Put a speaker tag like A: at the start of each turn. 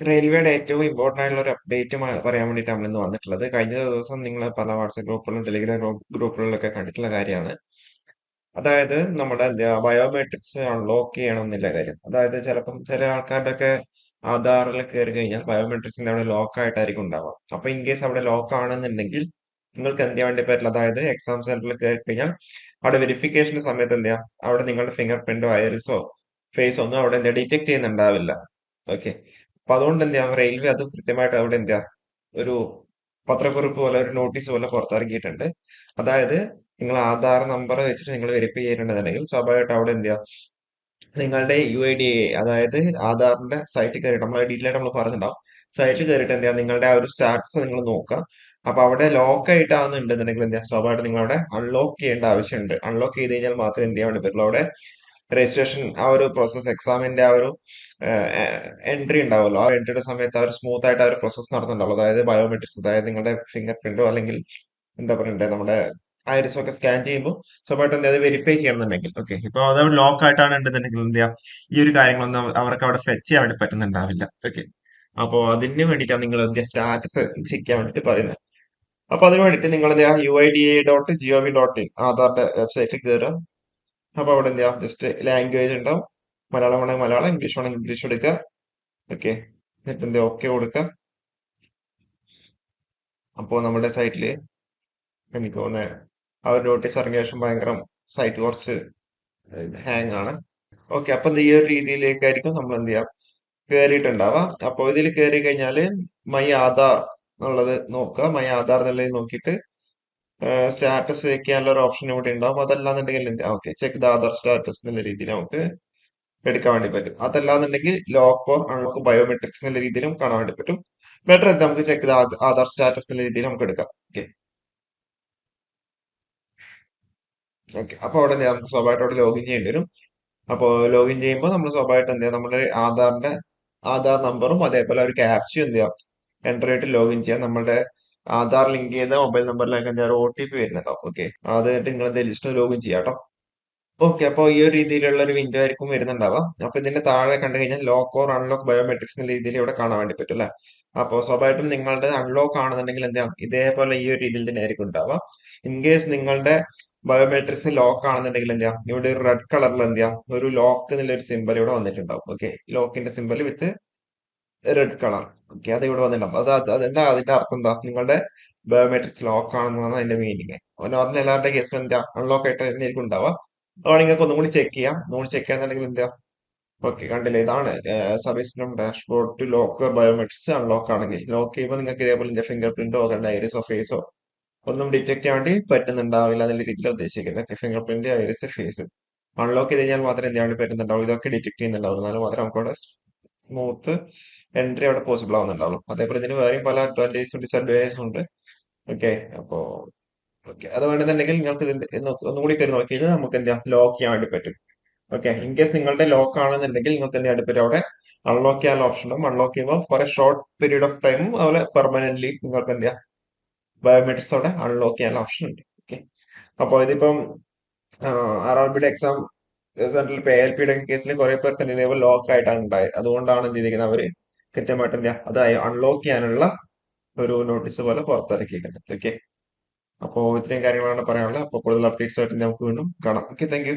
A: റെയിൽവേയുടെ ഏറ്റവും ഇമ്പോർട്ടന്റ് ആയിട്ടുള്ള ഒരു അപ്ഡേറ്റ് പറയാൻ വേണ്ടിയിട്ടാണ് നമ്മൾ ഇന്ന് വന്നിട്ടുള്ളത്. കഴിഞ്ഞ ദിവസം നിങ്ങൾ പല വാട്സ്ആപ്പ് ഗ്രൂപ്പുകളിലും ടെലിഗ്രാം ഗ്രൂപ്പുകളിലൊക്കെ കണ്ടിട്ടുള്ള കാര്യമാണ്. അതായത് നമ്മുടെ ബയോമെട്രിക്സ് അൺലോക്ക് ചെയ്യണം എന്നുള്ള കാര്യം. അതായത് ചിലപ്പം ചില ആൾക്കാരുടെ ഒക്കെ ആധാറിൽ കയറി കഴിഞ്ഞാൽ ബയോമെട്രിക്സിന്റെ അവിടെ ലോക്ക് ആയിട്ടായിരിക്കും ഉണ്ടാവുക. അപ്പൊ ഇൻ കേസ് അവിടെ ലോക്ക് ആണെന്നുണ്ടെങ്കിൽ നിങ്ങൾക്ക് എന്ത് ചെയ്യാൻ വേണ്ടി പറ്റില്ല. അതായത് എക്സാം സെന്ററിൽ കയറി കഴിഞ്ഞാൽ അവിടെ വെരിഫിക്കേഷന്റെ സമയത്ത് എന്ത് ചെയ്യാം, അവിടെ നിങ്ങളുടെ ഫിംഗർ പ്രിന്റോ ഐറിസോ ഫേസ് ഒന്നും അവിടെ എന്താ ഡിറ്റക്ട് ചെയ്യുന്നുണ്ടാവില്ല. ഓക്കെ. അപ്പൊ അതുകൊണ്ട് എന്ത് ചെയ്യാം, റെയിൽവേ അത് കൃത്യമായിട്ട് അവിടെ എന്താ ഒരു പത്രക്കുറിപ്പ് പോലെ ഒരു നോട്ടീസ് പോലെ പുറത്തിറക്കിയിട്ടുണ്ട്. അതായത് നിങ്ങൾ ആധാർ നമ്പർ വെച്ചിട്ട് നിങ്ങൾ വെരിഫൈ ചെയ്തിട്ടുണ്ടെന്നുണ്ടെങ്കിൽ സ്വാഭാവികമായിട്ട് അവിടെ എന്ത് ചെയ്യാം, നിങ്ങളുടെ UIDAI അതായത് ആധാറിന്റെ സൈറ്റിൽ കയറിയിട്ട് നമ്മളെ ഡീറ്റെയിൽ ആയിട്ട് നമ്മൾ പറഞ്ഞിട്ടുണ്ടാവും. സൈറ്റിൽ കയറിയിട്ട് എന്ത് ചെയ്യാം, നിങ്ങളുടെ ആ ഒരു സ്റ്റാറ്റസ് നിങ്ങൾ നോക്കുക. അപ്പൊ അവിടെ ലോക്ക് ആയിട്ടാണെന്നുണ്ടെന്നുണ്ടെങ്കിൽ എന്ത് ചെയ്യാം, സ്വാഭാവികമായിട്ട് നിങ്ങൾ അവിടെ അൺലോക്ക് ചെയ്യേണ്ട ആവശ്യമുണ്ട്. അൺലോക്ക് ചെയ്ത് കഴിഞ്ഞാൽ മാത്രമേ എന്ത് ചെയ്യാൻ വേണ്ടി പറ്റുള്ളൂ, അവിടെ രജിസ്ട്രേഷൻ ആ ഒരു പ്രോസസ് എക്സാമിന്റെ ആ ഒരു എൻട്രി ഉണ്ടാവുമല്ലോ, ആ എൻട്രിയുടെ സമയത്ത് അവർ സ്മൂത്ത് ആയിട്ട് ആ ഒരു പ്രോസസ് നടത്തുന്നുണ്ടാവുള്ളൂ. അതായത് ബയോമെട്രിക്സ്, അതായത് നിങ്ങളുടെ ഫിംഗർ പ്രിന്റോ അല്ലെങ്കിൽ എന്താ പറയണ്ടേ നമ്മുടെ ഐറിസ് ഒക്കെ സ്കാൻ ചെയ്യുമ്പോൾ സ്വന്തമായിട്ട് എന്താ വെരിഫൈ ചെയ്യണമെന്നുണ്ടെങ്കിൽ ഓക്കെ. ഇപ്പൊ അത് ലോക്ക് ആയിട്ടാണ് ഉണ്ടെന്നുണ്ടെങ്കിൽ എന്ത് ചെയ്യാം, ഈ ഒരു കാര്യങ്ങളൊന്നും അവർക്ക് അവിടെ ഫെച്ച് ചെയ്യാൻ വേണ്ടി പറ്റുന്നുണ്ടാവില്ല. ഓക്കെ. അപ്പോ അതിന് വേണ്ടിയിട്ടാണ് നിങ്ങൾ എന്ത് സ്റ്റാറ്റസ് ചെക്ക് ചെയ്യാൻ വേണ്ടിയിട്ട് പറയുന്നത്. അപ്പൊ അതിന് വേണ്ടിയിട്ട് നിങ്ങൾ എന്താ UIDAI.gov.in ആധാറിന്റെ വെബ്സൈറ്റിൽ കയറുക. അപ്പൊ അവിടെ എന്ത് ചെയ്യാം, ജസ്റ്റ് ലാംഗ്വേജ് ഉണ്ടാവും. മലയാളം വേണമെങ്കിൽ മലയാളം, ഇംഗ്ലീഷ് വേണമെങ്കിൽ ഇംഗ്ലീഷ് എടുക്കുക. ഓക്കെ. എന്നിട്ട് എന്താ ഓക്കെ കൊടുക്കുക. അപ്പോൾ നമ്മുടെ സൈറ്റിൽ എനിക്ക് തോന്നുന്നത് ആ ഒരു നോട്ടീസ് ഇറങ്ങിയ ശേഷം ഭയങ്കര സൈറ്റ് കുറച്ച് ഹാങ് ആണ്. ഓക്കെ. അപ്പൊ ഈ ഒരു രീതിയിലേക്കായിരിക്കും നമ്മൾ എന്ത് ചെയ്യാം കയറിയിട്ടുണ്ടാവുക. അപ്പൊ ഇതിൽ കയറി കഴിഞ്ഞാല് മൈ ആധാർ എന്നുള്ളത് നോക്കുക. മൈ ആധാർ എന്നുള്ളത് നോക്കിയിട്ട് സ്റ്റാറ്റസ് ചെക്ക് ചെയ്യാനുള്ള ഒരു ഓപ്ഷൻ ഇവിടെ ഉണ്ടാവും. അതല്ലാന്നുണ്ടെങ്കിൽ okay check the Aadhaar status എന്നുള്ള രീതിയിൽ നമുക്ക് എടുക്കാൻ വേണ്ടി പറ്റും. അതല്ലാന്നുണ്ടെങ്കിൽ ലോക്ക് ഓർ അൺലോക്ക് ബയോമെട്രിക്സ് എന്നുള്ള രീതിയിലും കാണാൻ വേണ്ടി പറ്റും. ബെറ്റർ എന്താ, നമുക്ക് ചെക്ക് ദ ആധാർ സ്റ്റാറ്റസ് എന്നുള്ള രീതിയിൽ നമുക്ക് എടുക്കാം. ഓക്കെ. ഓക്കെ. അപ്പൊ അവിടെ എന്ത് ചെയ്യാം, നമുക്ക് സ്വാഭാവികമായിട്ട് അവിടെ ലോഗിൻ ചെയ്യേണ്ടി വരും. അപ്പോ ലോഗിൻ ചെയ്യുമ്പോൾ നമ്മൾ സ്വാഭാവികമായിട്ട് എന്ത് ചെയ്യാം, നമ്മുടെ ആധാർ നമ്പറും അതേപോലെ ഒരു ക്യാപ്ചയും എന്ത് ചെയ്യാം എൻ്റർ ചെയ്തിട്ട് ലോഗിൻ ചെയ്യാം. നമ്മുടെ ആധാർ ലിങ്ക് ചെയ്ത മൊബൈൽ നമ്പറിലേക്ക് എന്താ OTP വരുന്നുണ്ടോ. ഓക്കെ. അത് നിങ്ങൾ എന്താ ലിസ്റ്റ് ലോഗിൻ ചെയ്യാം കേട്ടോ. ഓക്കെ. അപ്പൊ ഈ ഒരു രീതിയിലുള്ള ഒരു വിൻഡോ ആയിരിക്കും വരുന്നുണ്ടാവാം. അപ്പൊ ഇതിന്റെ താഴെ കണ്ടു കഴിഞ്ഞാൽ ലോക്ക് ഓർ അൺലോക്ക് ബയോമെട്രിക്സ് എന്ന രീതിയിൽ ഇവിടെ കാണാൻ വേണ്ടി പറ്റും അല്ലെ. അപ്പൊ സ്വാഭാവികമായിട്ടും നിങ്ങളുടെ അൺലോക്ക് ആണെന്നുണ്ടെങ്കിൽ എന്താ ഇതേപോലെ ഈ ഒരു രീതിയിൽ തന്നെ ആയിരിക്കും ഉണ്ടാവുക. ഇൻ കേസ് നിങ്ങളുടെ ബയോമെട്രിക്സ് ലോക്ക് ആണെന്നുണ്ടെങ്കിൽ എന്താ ഇവിടെ ഒരു റെഡ് കളറിൽ എന്താ ഒരു ലോക്ക് എന്നുള്ള ഒരു സിമ്പൽ ഇവിടെ വന്നിട്ടുണ്ടാവും. ഓക്കെ. ലോക്കിന്റെ symbol with red colour. Okay. അത് ഇവിടെ വന്നിട്ടുണ്ടാവും. അതെന്താ അതിന്റെ അർത്ഥം, എന്താ നിങ്ങളുടെ ബയോമെട്രിക്സ് ലോക്ക് ആണെന്നാണ് അതിന്റെ മീനിങ്. നോർമൽ എല്ലാവരുടെ കേസിലും എന്താ അൺലോക്ക് ആയിട്ട് തന്നെ ആയിരിക്കും ഉണ്ടാവുക. അതാണ് നിങ്ങൾക്ക് ഒന്നും കൂടി ചെക്ക് ചെയ്യാം. ഒന്നുകൂടി ചെക്ക് ചെയ്യാന്നുണ്ടെങ്കിൽ എന്താ ഓക്കെ കണ്ടില്ലേ, ഇതാണ് service dashboard to lock biometrics unlock ആണെങ്കിൽ ലോക്ക് ചെയ്യുമ്പോൾ നിങ്ങൾക്ക് ഇതേപോലെ ഫിംഗർ പ്രിന്റോ ഐറിസോ ഫേസോ ഒന്നും ഡിറ്റക്ട് ചെയ്യാൻ വേണ്ടി പറ്റുന്നുണ്ടാവില്ല എന്നുള്ള രീതിയിൽ ഉദ്ദേശിക്കുന്നത്. Fingerprint iris face unlock ചെയ്ത് കഴിഞ്ഞാൽ മാത്രമേ എന്ത് ചെയ്യാൻ വേണ്ടി പറ്റുന്നുണ്ടാവും, ഇതൊക്കെ ഡിറ്റക്ട് ചെയ്യുന്നുണ്ടാവും. എന്നാലും മാത്രമേ നമുക്ക് അവിടെ സ്മൂത്ത് എൻട്രി അവിടെ പോസിബിൾ ആവുന്നുണ്ടാവുള്ളൂ. അതേപോലെ ഇതിന് വേറെയും പല അഡ്വാൻറ്റേജും ഡിസഡ്വാൻറ്റേജും ഉണ്ട്. ഓക്കെ. അപ്പോ ഓക്കെ അത് വേണമെന്നുണ്ടെങ്കിൽ നിങ്ങൾക്ക് ഇതിന്റെ ഒന്നുകൂടി കയറി നോക്കി കഴിഞ്ഞാൽ നമുക്ക് എന്താ ലോക്ക് ചെയ്യാൻ വേണ്ടി പറ്റും. ഓക്കെ. ഇൻ കേസ് നിങ്ങളുടെ ലോക്ക് ആണെന്നുണ്ടെങ്കിൽ നിങ്ങൾക്ക് എന്ത് ചെയ്യാൻ പറ്റും, അവിടെ അൺലോക്ക് ചെയ്യാനുള്ള ഓപ്ഷൻ ഉണ്ടാവും. അൺലോക്ക് ചെയ്യുമ്പോൾ for a short period of ടൈമും അതുപോലെ പെർമനന്റ്ലി നിങ്ങൾക്ക് എന്ത് ചെയ്യാം ബയോമെട്രിക്സ് അവിടെ അൺലോക്ക് ചെയ്യാനുള്ള ഓപ്ഷൻ ഉണ്ട്. ഓക്കെ. അപ്പോൾ ഇതിപ്പം RRBയുടെ എക്സാം സെന്ററിൽ ഇപ്പൊ ALPയുടെ കേസിൽ കുറെ പേർക്ക് എന്ത് ഇതേപോലെ ലോക്ക് ആയിട്ടാണ് ഉണ്ടായത്. അതുകൊണ്ടാണ് എന്ത് ചെയ്തിരിക്കുന്നത്, അവര് കൃത്യമായിട്ട് എന്ത് ചെയ്യാം അത് അൺലോക്ക് ചെയ്യാനുള്ള ഒരു നോട്ടീസ് പോലെ പുറത്തിറക്കിയിട്ടുണ്ട്. ഓക്കെ. അപ്പോൾ ഇത്രയും കാര്യങ്ങളാണ് പറയാനുള്ളത്. അപ്പോൾ കൂടുതൽ അപ്ഡേറ്റ്സ് ആയിട്ട് നമുക്ക് വീണ്ടും കാണാം. ഓക്കെ. Thank you.